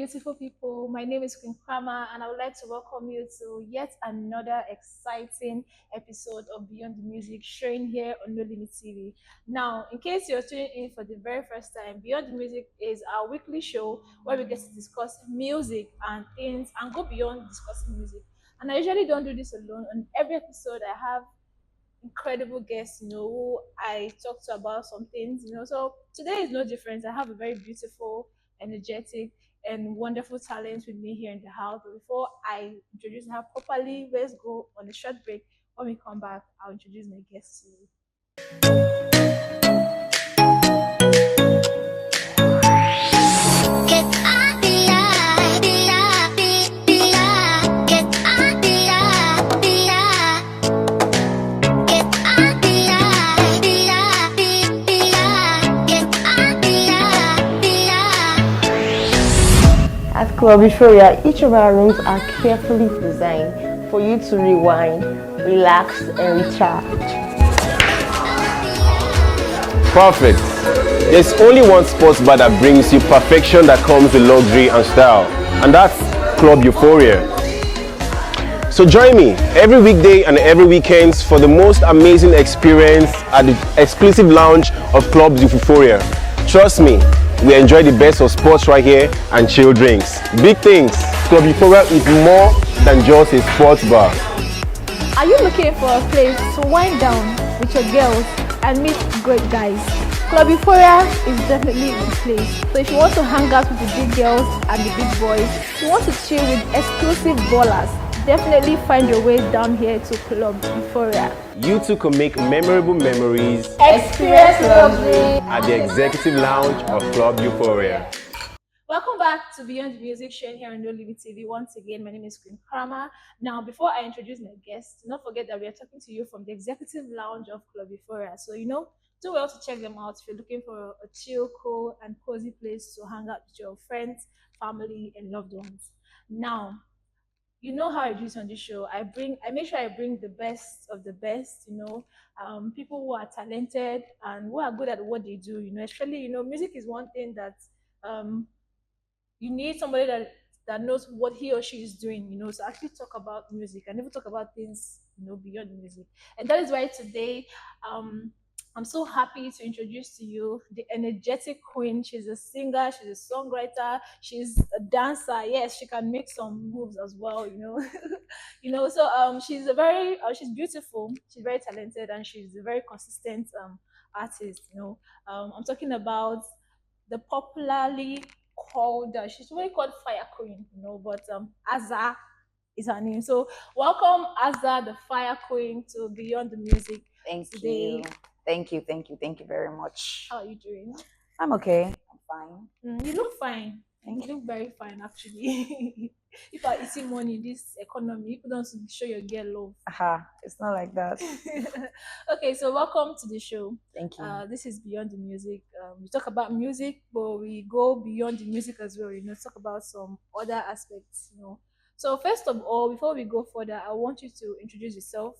beautiful people. My name is Queen Krama, and I would like to welcome you to yet another exciting episode of Beyond the Music, showing here on No Limit TV. Now, in case you're tuning in for the very first time, Beyond the Music is our weekly show where we get to discuss music and things and go beyond discussing music. And I usually don't do this alone. On every episode, I have incredible guests, who I talk to about some things. So today is no different. I have a very beautiful, energetic, and wonderful talent with me here in the house. But before I introduce her properly, let's go on a short break. When we come back, I'll introduce my guests to you. At Club Euphoria, each of our rooms are carefully designed for you to rewind, relax, and recharge. Perfect. There's only one sports bar that brings you perfection that comes with luxury and style, and that's Club Euphoria. So join me every weekday and every weekends for the most amazing experience at the exclusive lounge of Club Euphoria. Trust me, we enjoy the best of sports right here and chill drinks. Big things. Club Euphoria is more than just a sports bar. Are you looking for a place to wind down with your girls and meet great guys? Club Euphoria is definitely the place. So if you want to hang out with the big girls and the big boys, you want to chill with exclusive ballers, definitely find your way down here to Club Euphoria. You too can make memorable memories Experience luxury at the executive lounge of Club Euphoria. Welcome back to Beyond the Music, sharing here on No Limit TV. Once again, my name is Queen Krama. Now, before I introduce my guests, do not forget that we are talking to you from the executive lounge of Club Euphoria. So, do well to check them out if you're looking for a chill, cool, and cozy place to hang out with your friends, family, and loved ones. Now, you know how I do it on this show. I make sure I bring the best of the best, people who are talented and who are good at what they do, especially, music is one thing that um, you need somebody that knows what he or she is doing, to actually talk about music and even talk about things, beyond music. And that is why today, I'm so happy to introduce to you the energetic queen. She's a singer, she's a songwriter, she's a dancer. Yes, she can make some moves as well, So she's a very she's beautiful, she's very talented, and she's a very consistent artist. I'm talking about the popularly called she's really called Fire Queen, but AZAA is her name. So welcome AZAA, the Fire Queen, to Beyond the Music. Thank today. you. Thank you very much. How are you doing? I'm okay. I'm fine. You look fine. Thank You look very fine, actually. If I eating money in this economy, people don't show your girl love. Aha, it's not like that. Okay, so welcome to the show. Thank you. This is Beyond the Music. We talk about music, but we go beyond the music as well. Talk about some other aspects. So first of all, before we go further, I want you to introduce yourself.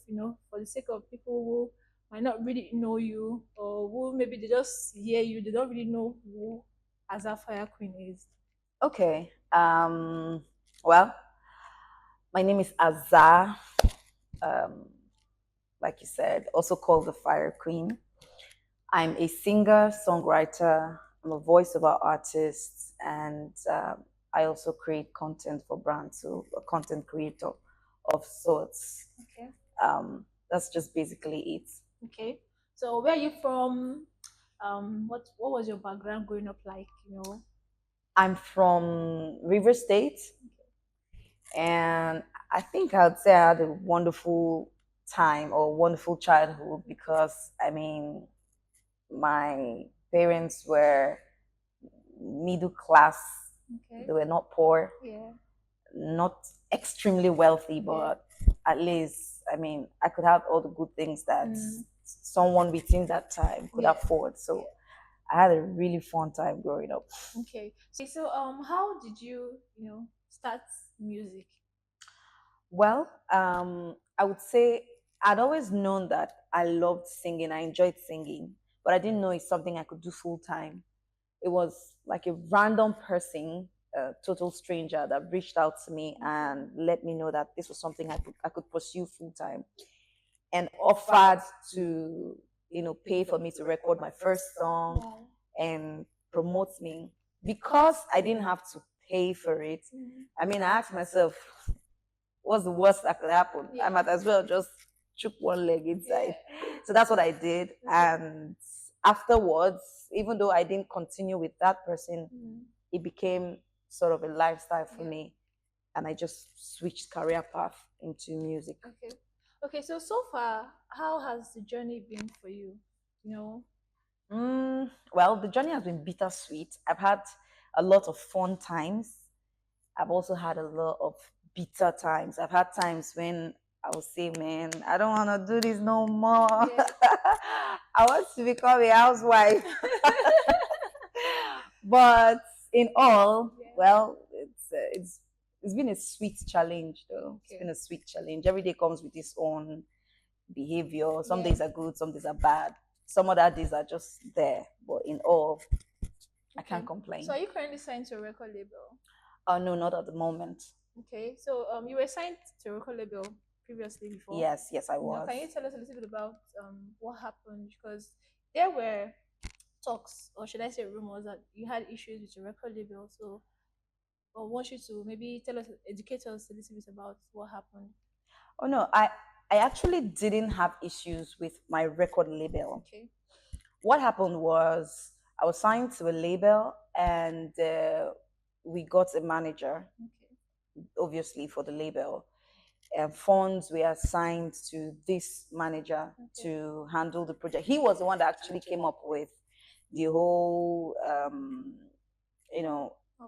For the sake of people who might not really know you, or who maybe they just hear you, they don't really know who AZAA Fire Queen is. Okay. Well, my name is AZAA. Like you said, also called the Fire Queen. I'm a singer, songwriter. I'm a voiceover artist, and I also create content for brands, so a content creator of sorts. Okay. That's just basically it. Okay. So where are you from? What was your background growing up like? I'm from River State, and I think I'd say I had a wonderful time or wonderful childhood because my parents were middle class. Okay. They were not poor, Yeah. not extremely wealthy, but at least I could have all the good things that someone within that time could afford. So I had a really fun time growing up. Okay. So how did you start music? Well, I would say I'd always known that I loved singing. I enjoyed singing, but I didn't know it's something I could do full time. It was like a random person a total stranger that reached out to me and let me know that this was something I could pursue full time, and offered to pay for me to record my first song Wow. and promote me because I didn't have to pay for it. I mean, I asked myself, what's the worst that could happen? I might as well just chuck one leg inside. So that's what I did. And afterwards, even though I didn't continue with that person, it became sort of a lifestyle for me. And I just switched career path into music. Okay. Okay, so far, how has the journey been for you? You know? Well, the journey has been bittersweet. I've had a lot of fun times. I've also had a lot of bitter times. I've had times when I would say, man, I don't want to do this no more. Yeah. I want to become a housewife. But in all, well, it's been a sweet challenge though. It's been a sweet challenge. Every day comes with its own behavior. Some days are good, some days are bad. Some other days are just there. But in all, I can't complain. So are you currently signed to a record label? Oh no, not at the moment. Okay, so you were signed to a record label previously before. Yes, I was. Can you tell us a little bit about what happened? Because there were talks, or should I say rumors, that you had issues with your record label. So I want you to maybe tell us, educate us a little bit about what happened. Oh no, I actually didn't have issues with my record label. Okay. What happened was I was signed to a label and we got a manager, obviously for the label. Funds were assigned to this manager to handle the project. He was the one that actually came up with the whole,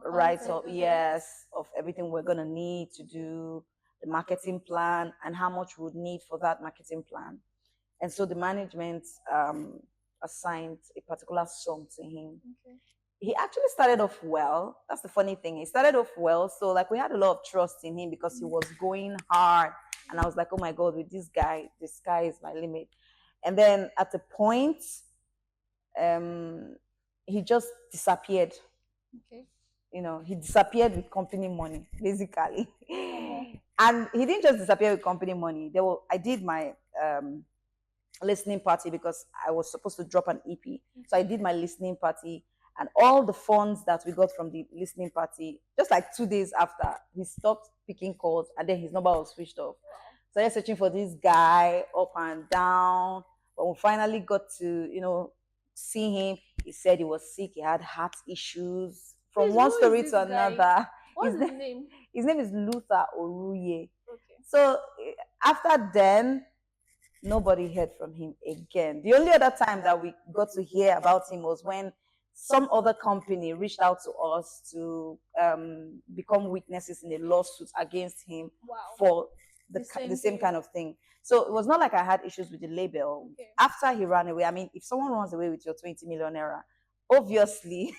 write up, yes, of everything we're gonna need to do, the marketing plan, and how much we would need for that marketing plan. And so the management assigned a particular sum to him. He actually started off well. That's the funny thing. He started off well. So like we had a lot of trust in him because he was going hard. And I was like, oh my God, with this guy, the sky is my limit. And then at the point, he just disappeared. Okay. He disappeared with company money, basically. And he didn't just disappear with company money. I did my listening party because I was supposed to drop an EP. So I did my listening party, and all the funds that we got from the listening party, just like 2 days after, he stopped picking calls and then his number was switched off. So I was searching for this guy up and down. But we finally got to, see him. He said he was sick. He had heart issues. From one story to another. What's his name? His name is Luther Oruye. Okay. So after then, nobody heard from him again. The only other time that we got to hear about him was when some other company reached out to us to become witnesses in a lawsuit against him for the same kind of thing. So it was not like I had issues with the label. After he ran away, I mean, if someone runs away with your 20 million naira, obviously,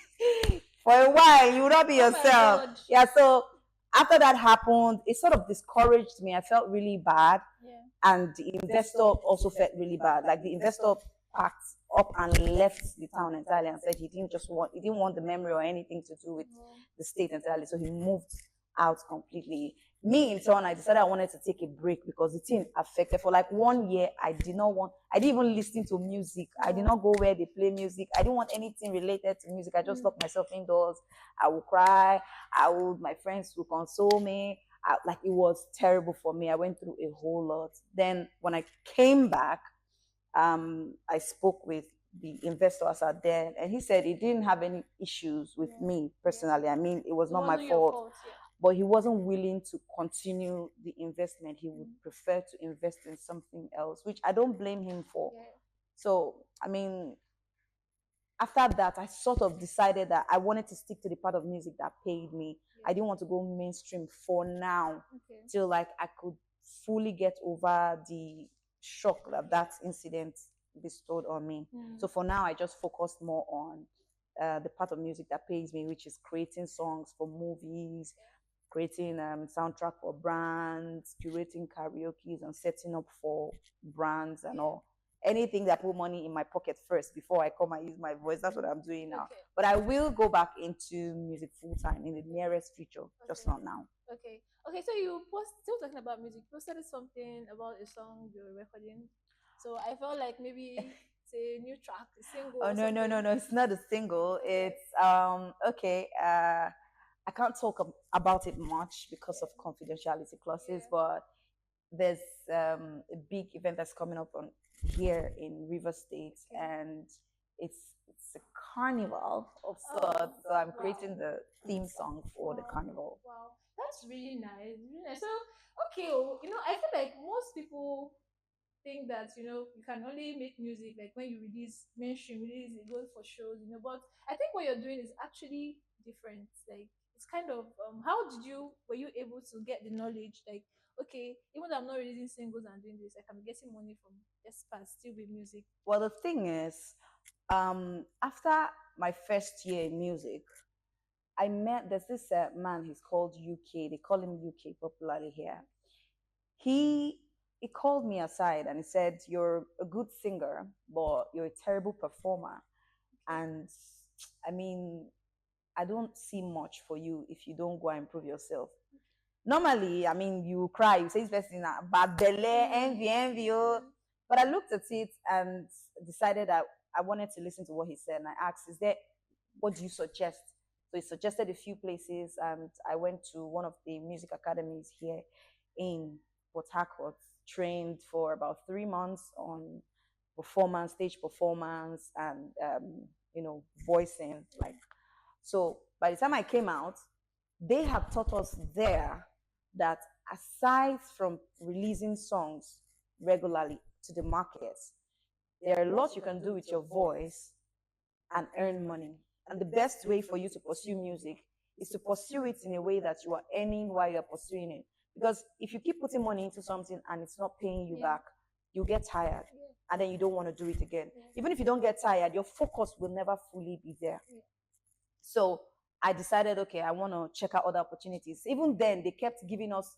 for a while, you will not be yourself. Yeah, so after that happened, it sort of discouraged me. I felt really bad. And the investor also felt really bad. Like the investor packed up and left the town entirely and said he didn't want the memory or anything to do with the state entirely. So he moved out completely. Me in turn, I decided I wanted to take a break because the thing affected. For like 1 year, I didn't even listen to music. I did not go where they play music. I didn't want anything related to music. I just locked myself indoors. I would cry. My friends would console me. Like it was terrible for me. I went through a whole lot. Then when I came back, I spoke with the investor AZAA there, and he said he didn't have any issues with me personally. I mean, it was not my fault. But he wasn't willing to continue the investment. He would prefer to invest in something else, which I don't blame him for. So, I mean, after that, I sort of decided that I wanted to stick to the part of music that paid me. I didn't want to go mainstream for now, till like I could fully get over the shock that incident bestowed on me. So for now, I just focused more on the part of music that pays me, which is creating songs for movies, creating soundtrack for brands, curating karaoke's, and setting up for brands and all. anything that put money in my pocket first before I come and use my voice. That's what I'm doing now. Okay. But I will go back into music full time in the nearest future, just not now. Okay. Okay. So you post still talking about music. You posted something about a song you're recording. So I felt like maybe it's a new track, a single Oh or no, no, something. no, no! It's not a single. Okay. It's okay. I can't talk about it much because of confidentiality clauses, Yeah. but there's a big event that's coming up on here in River State, Okay. and it's a carnival of Oh, sorts. So I'm wow. creating the theme song for the Wow. carnival. Wow. That's really nice. Really nice. So okay, oh, I feel like most people think that you can only make music like when you release mainstream release, it goes for shows, but I think what you're doing is actually different. Like it's kind of how were you able to get the knowledge, like, okay, even though I'm not releasing singles and doing this, like I'm getting money from this part still with music. Well, the thing is, after my first year in music, there's this man, he's called UK, they call him UK popularly here. He he called me aside and he said, "You're a good singer, but you're a terrible performer. And I mean, I don't see much for you if you don't go and improve yourself." Normally, I mean, you cry, you say this person bad belly, envy, oh. But I looked at it and decided that I wanted to listen to what he said. And I asked, what do you suggest? So he suggested a few places, and I went to one of the music academies here in Port Harcourt, trained for about 3 months on performance, stage performance, and voicing. Like, so by the time I came out, they had taught us there that aside from releasing songs regularly to the markets, there are lots you can do with your voice and earn money. And the best way for you to pursue music is to pursue it in a way that you are earning while you're pursuing it. Because if you keep putting money into something and it's not paying you back, you get tired and then you don't want to do it again. Even if you don't get tired, your focus will never fully be there. So I decided, okay, I want to check out other opportunities. Even then, they kept giving us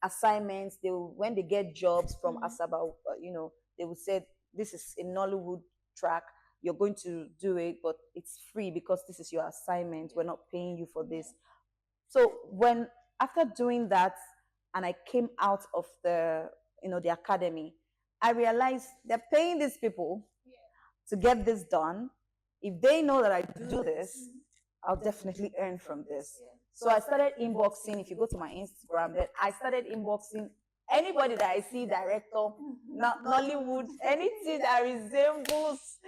assignments. When they get jobs from AZAA, they would say, this is a Nollywood track. You're going to do it, but it's free because this is your assignment. We're not paying you for this. So after doing that, and I came out of the academy, I realized they're paying these people to get this done. If they know that I do this, I'll definitely earn from this. So I started inboxing. If you go to my Instagram, then I started inboxing anybody that I see, director, Nollywood, anything that resembles,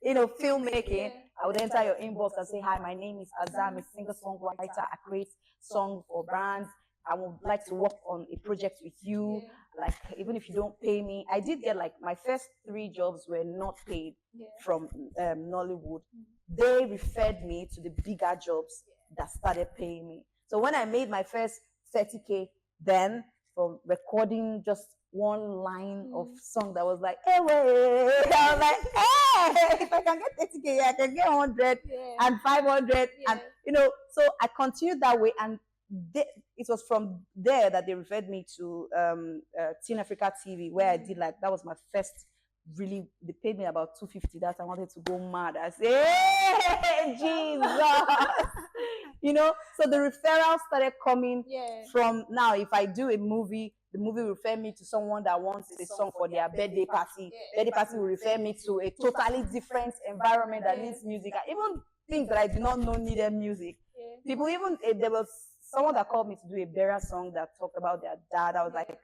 filmmaking. I would enter your inbox and say, "Hi, my name is AZAA. I'm a singer-songwriter. I create songs for brands. I would like to work on a project with you. Like, even if you don't pay me." I did get, like, my first 3 jobs were not paid from Nollywood. They referred me to the bigger jobs that started paying me. So when I made my first 30K, then from recording just one line of song that was like, "Hey, wait," I was like, "Hey, if I can get 30K, I can get 100 and 500." And, so I continued that way. And it was from there that they referred me to Teen Africa TV, where I did, like, that was my first really, they paid me about 250. That I wanted to go mad. I said, "Hey, Jesus." So the referrals started coming from now. If I do a movie, the movie will refer me to someone that wants a song for their birthday party. Birthday party will refer me to a totally different environment that needs music. And even things that I do not know needed music. People, even there was someone that called me to do a burial song that talked about their dad. I was like,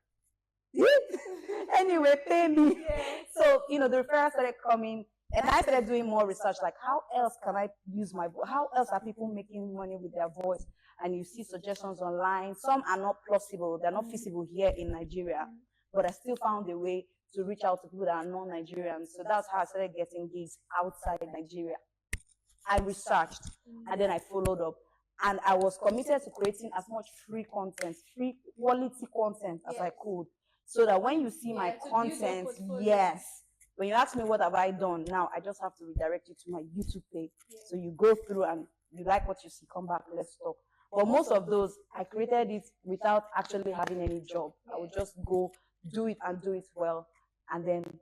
anyway, pay me. So, the referrals started coming, and I started doing more research, like, how else can I use my voice? How else are people making money with their voice? And you see suggestions online. Some are not plausible. They're not feasible here in Nigeria, but I still found a way to reach out to people that are non-Nigerians. So that's how I started getting gigs outside Nigeria. I researched, and then I followed up. And I was committed to creating as much free content, free quality content as I could. So that when you see my content, when you ask me what have I done, now I just have to redirect you to my YouTube page. So you go through and you like what you see, come back, let's talk. But most of those, I created it without actually having any job. I would just go do it and do it well, and then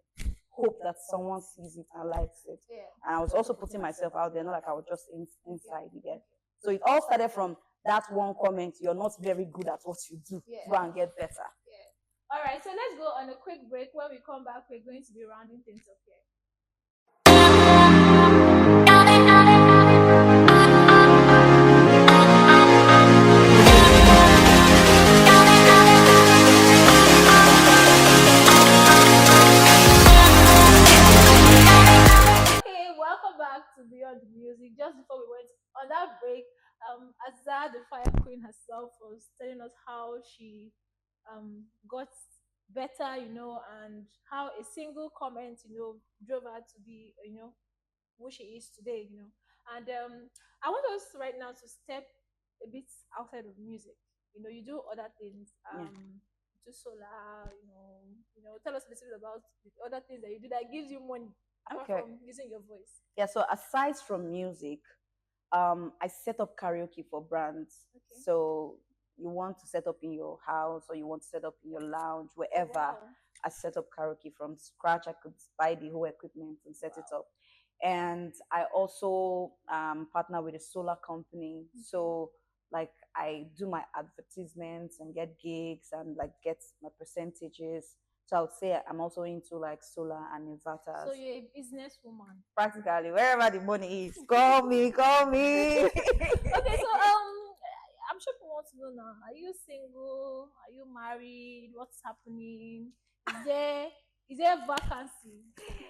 hope that someone sees it and likes it. Yeah. And I was also putting myself out there, not like I was just inside again. So it all started from that one comment, you're not very good at what you do. Yeah. Go and get better. Yeah. All right, so let's go on a quick break. When we come back, we're going to be rounding things up here. Okay, welcome back to Beyond the Music. Just before we went on that break, AZAA, the Fire Queen herself, was telling us how she got better, and how a single comment, drove her to be, who she is today, And I want us right now to step a bit outside of music. You do other things. Yeah. Do solar, tell us a little bit about the other things that you do that gives you money apart Okay. from using your voice. Yeah, so aside from music, I set up karaoke for brands. Okay. So you want to set up in your house or you want to set up in your lounge, wherever. Wow. I set up karaoke from scratch. I could buy the whole equipment and set it up. And I also partner with a solar company. So like I do my advertisements and get gigs and like get my percentages. So I would say I'm also into like solar and inverters. So you're a businesswoman. Practically, wherever the money is, call me, call me. Okay, so I'm sure people want to know now. Are you single? Are you married? What's happening? Is there a vacancy?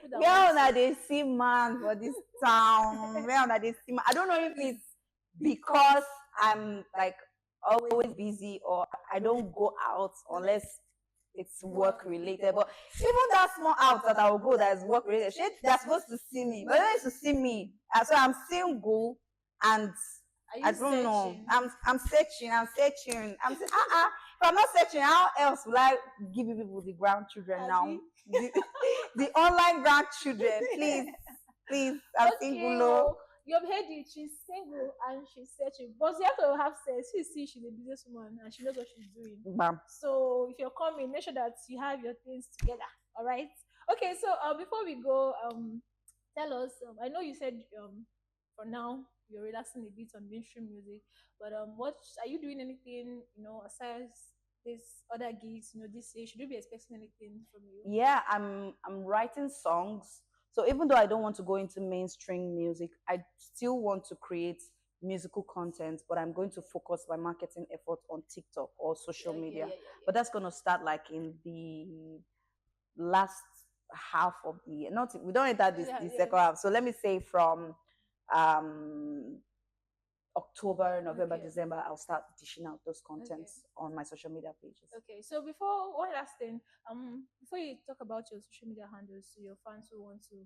Where una dey see man for this town? Where una dey see man? I don't know if it's because I'm like always busy or I don't go out unless it's work related. But even that small out that I will go that is work related, they're supposed to see me. But they don't need to see me. So I'm single and I don't know. I'm searching. I'm saying, if I'm not searching, how else will I give you people the grandchildren now? The online grandchildren, please. I'm single. You've heard it. She's single and she's searching. But you have to have sense. She's a businesswoman and she knows what she's doing. Bam. So if you're coming, make sure that you have your things together. All right. Okay. So before we go, tell us. I know you said for now you're relaxing a bit on mainstream music, but what are you doing? Anything aside these other gigs? This year, should you be expecting anything from you? Yeah, I'm writing songs. So even though I don't want to go into mainstream music, I still want to create musical content, but I'm going to focus my marketing effort on TikTok or social media. Yeah. But that's going to start like in the last half of the year. We don't enter this second half. So let me say from October, November, December, I'll start dishing out those contents on my social media pages. Okay, so before one last thing, before you talk about your social media handles to your fans who want to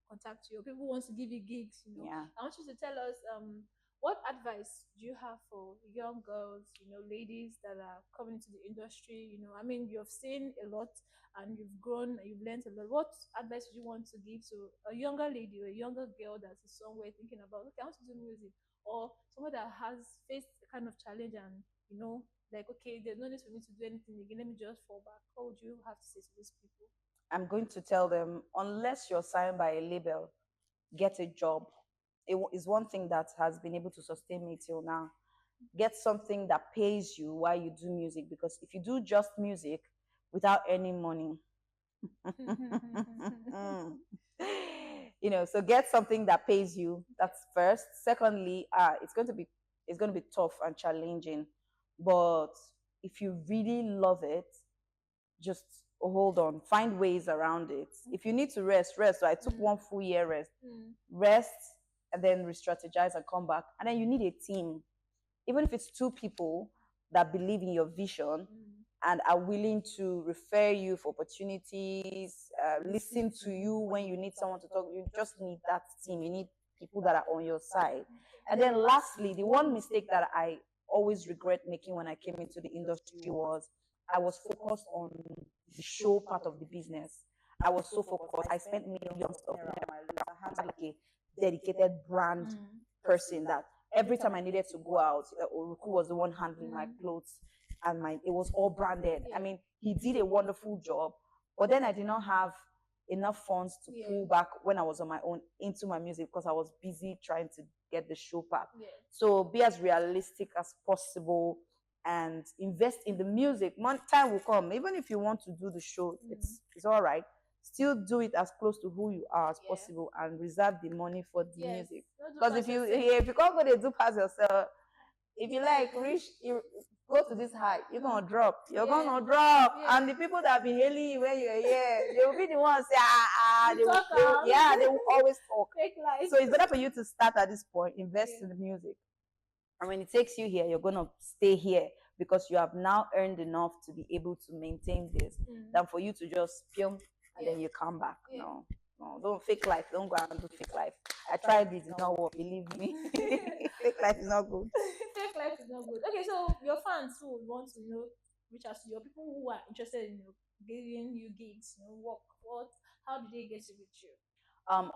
contact you, or people who want to give you gigs, Yeah. I want you to tell us what advice do you have for young girls, ladies that are coming into the industry? I mean, you've seen a lot and you've grown, you've learned a lot. What advice would you want to give to a younger lady or a younger girl that is somewhere thinking about, okay, I want to do music, or someone that has faced a kind of challenge and like, okay, there's no need for me to do anything again, let me just fall back? What would you have to say to these people? I'm going to tell them, unless you're signed by a label, get a job. It is one thing that has been able to sustain me till now. Get something that pays you while you do music, because if you do just music without any money, so get something that pays you. That's first. Secondly, it's going to be tough and challenging, but if you really love it, just hold on, find ways around it. If you need to rest. So I took 1 full year rest, and then re-strategize and come back. And then you need a team, even if it's 2 people that believe in your vision and are willing to refer you for opportunities, listen to you when you need someone to talk. You just need that team. You need people that are on your side. And then lastly, the one mistake that I always regret making when I came into the industry was I was focused on the show part of the business. I was so focused. I spent millions of naira. I had like a dedicated brand person that every time I needed to go out, Oruku was the one handling my clothes, and it was all branded. I mean, he did a wonderful job, but then I did not have enough funds to Yeah. pull back when I was on my own into my music because I was busy trying to get the show back. Yeah. So be as realistic as possible and invest in the music. One time will come. Even if you want to do the show, it's all right. Still do it as close to who you are as Yeah. possible and reserve the money for the Yes. music. Don't do Because pass yourself. if you can't go to do pass yourself, if you like reach you go to this height, you're gonna drop. You're Yeah. gonna drop. Yeah. And the people that have been hailing you when you're here, they will be the ones say, You talk am. yeah, they will always talk. Fake life. So it's better for you to start at this point, invest Yeah. in the music. And when it takes you here, you're gonna stay here because you have now earned enough to be able to maintain this than for you to just film and then you come back. Yeah. No, don't fake life. Don't go and do fake life. I tried it, it's not work, believe me. Fake life is not good. Fake life is not good. Okay, so your fans who would want to reach out to your people who are interested in giving you gigs, what how do they get to reach you?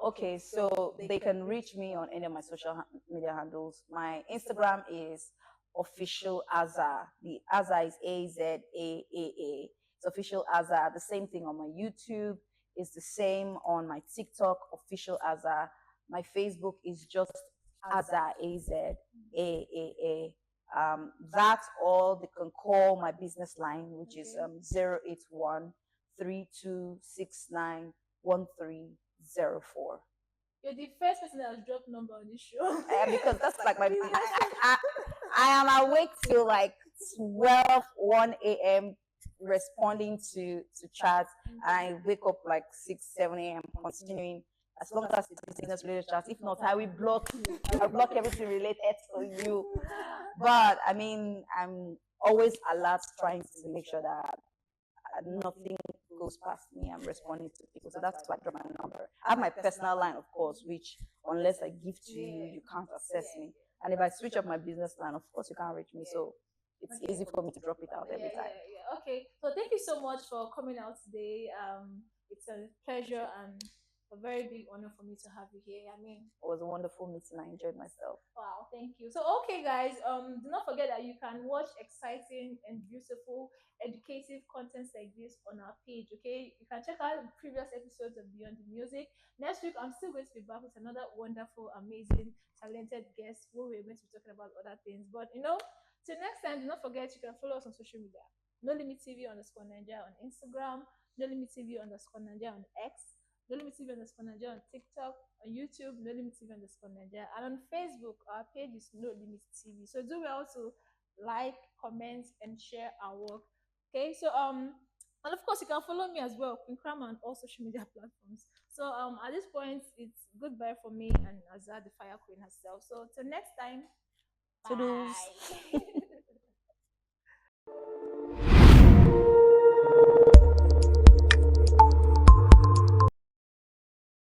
Okay, so they can reach me on any of my social media handles. My Instagram is official AZAA. The AZAA is AZAA. It's official AZAA. The same thing on my YouTube is the same on my TikTok, official AZAA. My Facebook is just AZAA, AZAA. That's all. They can call my business line, which is 081 1304. You're the first person that has dropped number on this show. Because that's like my I am awake till like 12 1 a.m. responding to chats. I wake up like 6 7 a.m. continuing as long as it's business related chats. If not, I will block you. I'll block everything related to you. But I mean, I'm always alert, trying to make sure that nothing goes past me. I'm responding to people. So that's why I drop my number. I have my personal line, of course, which unless I give to you, you can't access me. And if I switch up my business line, of course, you can't reach me. So it's easy for me to drop it out every time. Yeah. Okay. So thank you so much for coming out today. It's a pleasure and a very big honor for me to have you here. I mean, it was a wonderful meeting. I enjoyed myself. Wow, thank you. So okay guys, do not forget that you can watch exciting and beautiful educative content like this on our page. Okay, you can check out previous episodes of Beyond the Music. Next week I'm still going to be back with another wonderful, amazing, talented guest who we're going to be talking about other things. But till next time, do not forget you can follow us on social media. No Limit TV _Nigeria on Instagram, No Limit TV _Nigeria on X, No Limit TV _Nigeria on TikTok, on YouTube, No Limit TV _Nigeria, and on Facebook, our page is No Limit TV. So do well to like, comment, and share our work. Okay, so and of course you can follow me as well, Queen Krama, on all social media platforms. So at this point, it's goodbye for me and AZAA, the Fire Queen herself. So till next time, Toodles. bye.